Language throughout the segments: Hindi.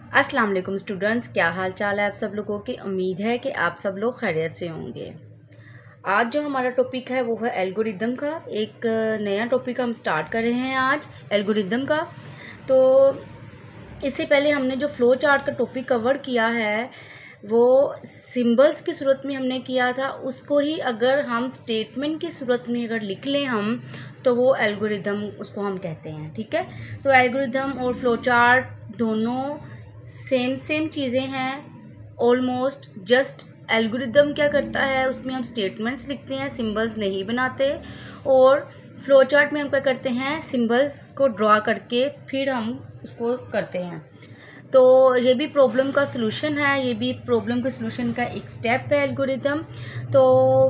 अस्सलाम वालेकुम स्टूडेंट्स, क्या हाल चाल है आप सब लोगों की। उम्मीद है कि आप सब लोग खैरियत से होंगे। आज जो हमारा टॉपिक है वो है एल्गोरिदम का। एक नया टॉपिक हम स्टार्ट कर रहे हैं आज एल्गोरिदम का। तो इससे पहले हमने जो फ्लो चार्ट का टॉपिक कवर किया है वो सिंबल्स की सूरत में हमने किया था। उसको ही अगर हम स्टेटमेंट की सूरत में अगर लिख लें हम तो वो एल्गोरिदम उसको हम कहते हैं। ठीक है, तो एल्गोरिदम और फ्लो चार्ट दोनों सेम चीज़ें हैं ऑलमोस्ट। जस्ट एल्गोरिदम क्या करता है, उसमें हम स्टेटमेंट्स लिखते हैं, सिंबल्स नहीं बनाते। और फ्लो चार्ट में हम क्या करते हैं, सिंबल्स को ड्रा करके फिर हम उसको करते हैं। तो ये भी प्रॉब्लम का सलूशन है, ये भी प्रॉब्लम के सलूशन का एक स्टेप है एल्गोरिदम। तो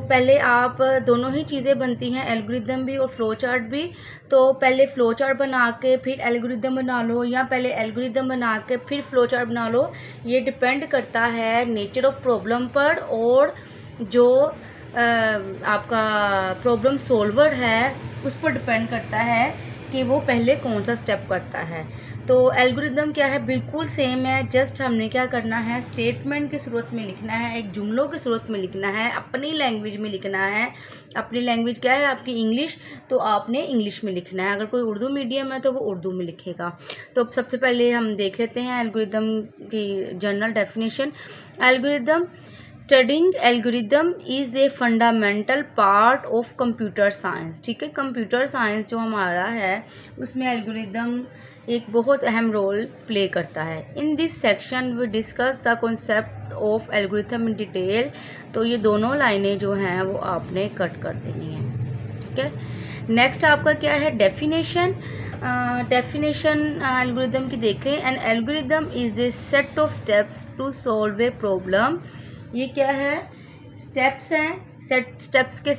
पहले आप दोनों ही चीज़ें बनती हैं, एल्गोरिदम भी और फ्लो चार्ट भी। तो पहले फ्लो चार्ट बना के फिर एल्गोरिदम बना लो, या पहले एल्गोरिदम बना के फिर फ्लो चार्ट बना लो। ये डिपेंड करता है नेचर ऑफ प्रॉब्लम पर, और जो आपका प्रॉब्लम सॉल्वर है उस पर डिपेंड करता है कि वो पहले कौन सा स्टेप करता है। तो एल्गोरिदम क्या है, बिल्कुल सेम है। जस्ट हमने क्या करना है, स्टेटमेंट की सूरत में लिखना है, एक जुमलों की सूरत में लिखना है, अपनी लैंग्वेज में लिखना है। अपनी लैंग्वेज क्या है आपकी, इंग्लिश, तो आपने इंग्लिश में लिखना है। अगर कोई उर्दू मीडियम है तो वो उर्दू में लिखेगा। तो सबसे पहले हम देख लेते हैं एल्गोरिदम की general definition. Algorithm studying algorithm is a fundamental part of computer science. ठीक है, कंप्यूटर साइंस जो हमारा है उसमें एल्गोरिदम एक बहुत अहम रोल प्ले करता है। In this section we discuss the concept of algorithm in detail. तो ये दोनों लाइनें जो हैं वो आपने कट कर देनी है। ठीक है, नेक्स्ट आपका क्या है, डेफिनेशन। डेफिनेशन एल्गोरिदम की देख लें। An algorithm is a set of steps to solve a problem. ये क्या है, स्टेप्स हैं, स्टेप्स के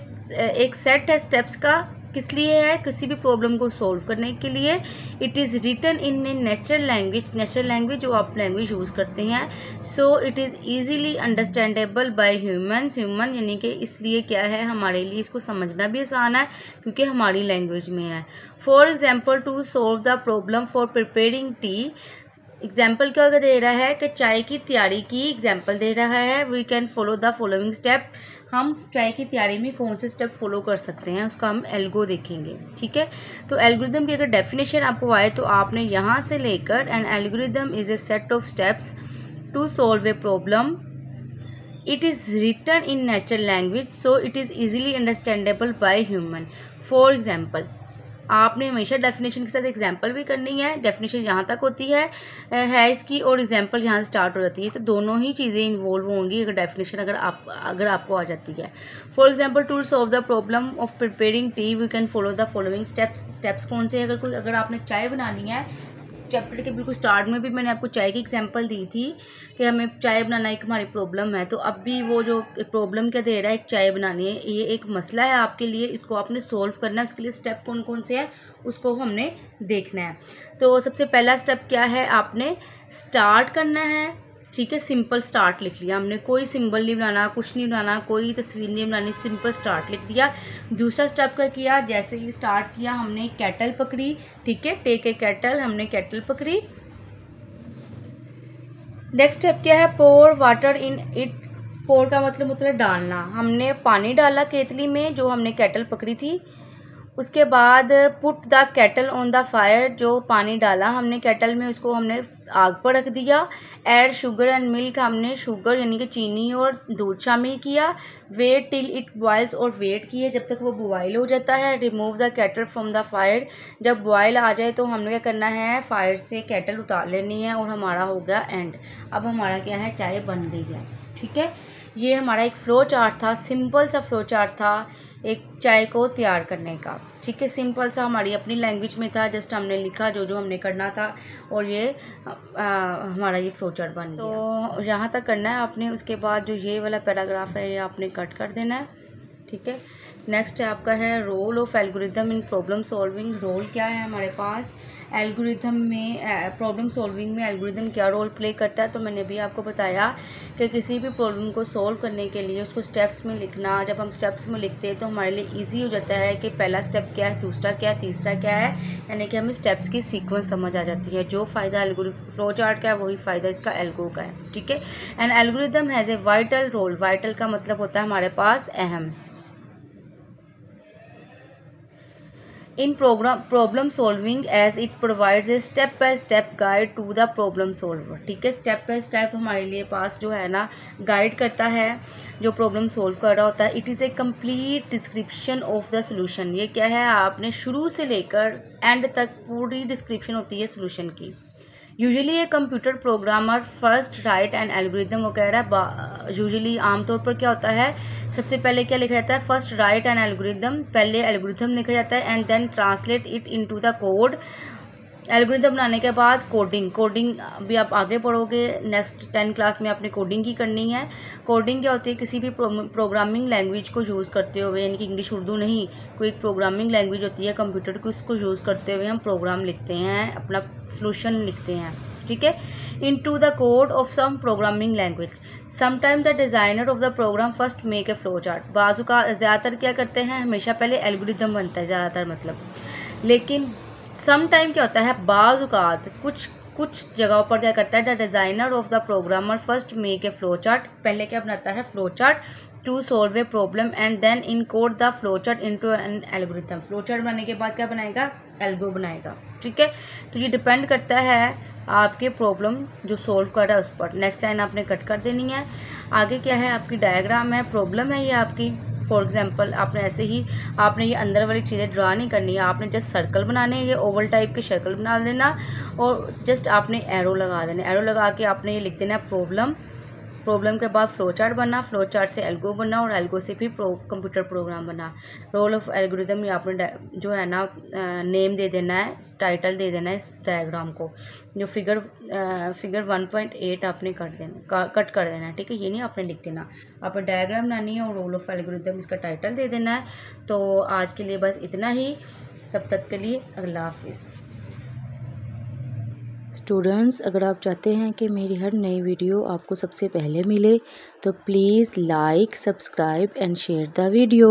एक सेट है स्टेप्स का। किस लिए है, किसी भी प्रॉब्लम को सॉल्व करने के लिए। It is written in a natural language, natural language जो आप लैंग्वेज यूज़ करते हैं। So it is easily understandable by humans. Human यानी कि इसलिए क्या है, हमारे लिए इसको समझना भी आसान है क्योंकि हमारी लैंग्वेज में है। For example, to solve the problem for preparing tea. Example क्या दे रहा है कि चाय की तैयारी की एग्जाम्पल दे रहा है। We can follow the following step. हम चाय की तैयारी में कौन से स्टेप फॉलो कर सकते हैं उसका हम एल्गो देखेंगे। ठीक है, तो एल्गोरिदम की अगर डेफिनेशन आपको आए तो आपने यहाँ से लेकर, an algorithm is a set of steps to solve a problem. It is written in natural language so it is easily understandable by human. For example, आपने हमेशा डेफिनेशन के साथ एग्जाम्पल भी करनी है। डेफिनेशन यहाँ तक होती है इसकी, और एग्जाम्पल यहाँ से स्टार्ट हो जाती है। तो दोनों ही चीज़ें इन्वॉल्व होंगी अगर डेफिनेशन अगर आपको आ जाती है। For example, to solve the problem of preparing tea we can follow the following steps. Steps कौन से, अगर आपने चाय बनानी है, चैप्टर के बिल्कुल स्टार्ट में भी मैंने आपको चाय की एग्जांपल दी थी कि हमें चाय बनाना एक हमारी प्रॉब्लम है। तो अब भी वो जो प्रॉब्लम क्या दे रहा है, एक चाय बनानी है, ये एक मसला है आपके लिए, इसको आपने सोल्व करना है। उसके लिए स्टेप कौन कौन से हैं उसको हमने देखना है। तो सबसे पहला स्टेप क्या है, आपने स्टार्ट करना है। ठीक है, सिंपल स्टार्ट लिख लिया हमने, कोई सिंबल नहीं बनाना, कुछ नहीं बनाना, कोई तस्वीर नहीं बनानी, सिंपल स्टार्ट लिख दिया। दूसरा स्टेप क्या किया, जैसे ही स्टार्ट किया हमने केटल पकड़ी। ठीक है, टेक ए केटल, हमने केटल पकड़ी। नेक्स्ट स्टेप क्या है, पोर वाटर इन इट। पोर का मतलब डालना। हमने पानी डाला केतली में जो हमने केटल पकड़ी थी। उसके बाद put the kettle on the fire, जो पानी डाला हमने केटल में उसको हमने आग पर रख दिया। ऐड शुगर एंड मिल्क, हमने शुगर यानी कि चीनी और दूध शामिल किया। वेट टिल इट बॉयल्स, और वेट किए जब तक वो बॉयल हो जाता है। Remove the kettle from the fire, जब बॉयल आ जाए तो हमने क्या करना है, फायर से केटल उतार लेनी है। और हमारा हो गया एंड। अब हमारा क्या है, चाय बन गई है। ठीक है, ये हमारा एक फ़्लो चार्ट था, सिंपल सा फ़्लो चार्ट था एक चाय को तैयार करने का। ठीक है, सिंपल सा हमारी अपनी लैंग्वेज में था, जस्ट हमने लिखा जो हमने करना था, और ये हमारा ये फ़्लो चार्ट बन गया। तो यहाँ तक करना है आपने। उसके बाद जो ये वाला पैराग्राफ है ये आपने कट कर देना है। ठीक है, नेक्स्ट आपका है role of algorithm in problem solving. Role क्या है हमारे पास एल्गोरिदम में, प्रॉब्लम सॉल्विंग में एल्गोरिदम क्या रोल प्ले करता है। तो मैंने अभी आपको बताया कि किसी भी प्रॉब्लम को सॉल्व करने के लिए उसको स्टेप्स में लिखना, जब हम स्टेप्स में लिखते हैं तो हमारे लिए ईजी हो जाता है कि पहला स्टेप क्या है, दूसरा क्या है, तीसरा क्या है, यानी कि हमें स्टेप्स की सीक्वेंस समझ आ जाती है। जो फ़ायदा एल्गोरिथम फ्लो चार्ट का है वही फ़ायदा इसका एल्गो का है, ठीक है। And algorithm has a vital role. Vital का मतलब होता है हमारे पास अहम। In problem solving as it provides a step by step guide to the problem solver, ठीक है। स्टेप बाय स्टेप हमारे लिए पास जो है ना गाइड करता है जो प्रॉब्लम सॉल्व कर रहा होता है। It is a complete description of the solution. ये क्या है, आपने शुरू से लेकर एंड तक पूरी डिस्क्रिप्शन होती है सोल्यूशन की। Usually a computer programmer first write and algorithm, वो कह रहा है यूजुअली आमतौर पर क्या होता है, सबसे पहले क्या लिखा जाता है, फर्स्ट राइट एंड एल्गोरिदम, पहले एल्गोरिदम लिखा जाता है and then translate it into the code. Algorithm बनाने के बाद कोडिंग भी आप आगे पढ़ोगे, नेक्स्ट 10 क्लास में आपने कोडिंग की करनी है। कोडिंग क्या होती है, किसी भी प्रोग्रामिंग लैंग्वेज को यूज़ करते हुए, यानी कि इंग्लिश उर्दू नहीं, कोई एक प्रोग्रामिंग लैंग्वेज होती है कंप्यूटर की, उसको यूज़ करते हुए हम प्रोग्राम लिखते हैं, अपना सोल्यूशन लिखते हैं, ठीक है। Into the code of some programming language sometime the designer of the program first make a flow chart. बाजू का ज़्यादातर क्या करते हैं, हमेशा पहले एल्गोरिदम बनता है ज़्यादातर, मतलब, लेकिन सम टाइम क्या होता है, बाज़ औक़ात कुछ जगहों पर क्या करता है, the designer of the programmer first make a flow chart, पहले क्या बनाता है flow chart to solve a problem and then encode the flow chart into an algorithm. Flow chart बनाने के बाद क्या बनाएगा, एल्गो बनाएगा, ठीक है। तो ये डिपेंड करता है आपके प्रॉब्लम जो सॉल्व कर रहा है उस पर। नेक्स्ट लाइन आपने कट कर देनी है। आगे क्या है, आपकी डायग्राम है, प्रॉब्लम है ये आपकी। फॉर एग्जांपल आपने ऐसे ही, आपने ये अंदर वाली चीज़ें ड्रा नहीं करनी है, आपने जस्ट सर्कल बनाने हैं, ये ओवल टाइप के सर्कल बना देना और जस्ट आपने एरो लगा देना। एरो लगा के आपने ये लिख देना प्रॉब्लम के बाद फ्लो चार्ट बना, फ्लो चार्ट से एल्गो बना और एल्गो से फिर कंप्यूटर प्रोग्राम बना। रोल ऑफ एल्गोरिदम ये आपने जो है ना नेम दे देना है, टाइटल दे देना है इस डायग्राम को। जो फिगर 1.8 आपने कट कर देना है, ठीक है। ये नहीं आपने लिख देना, आपने डायग्राम बनानी है और रोल ऑफ एल्गोरिदम इसका टाइटल दे देना है। तो आज के लिए बस इतना ही, तब तक के लिए अल्लाह हाफिज़। स्टूडेंट्स, अगर आप चाहते हैं कि मेरी हर नई वीडियो आपको सबसे पहले मिले तो please like, subscribe and share the video.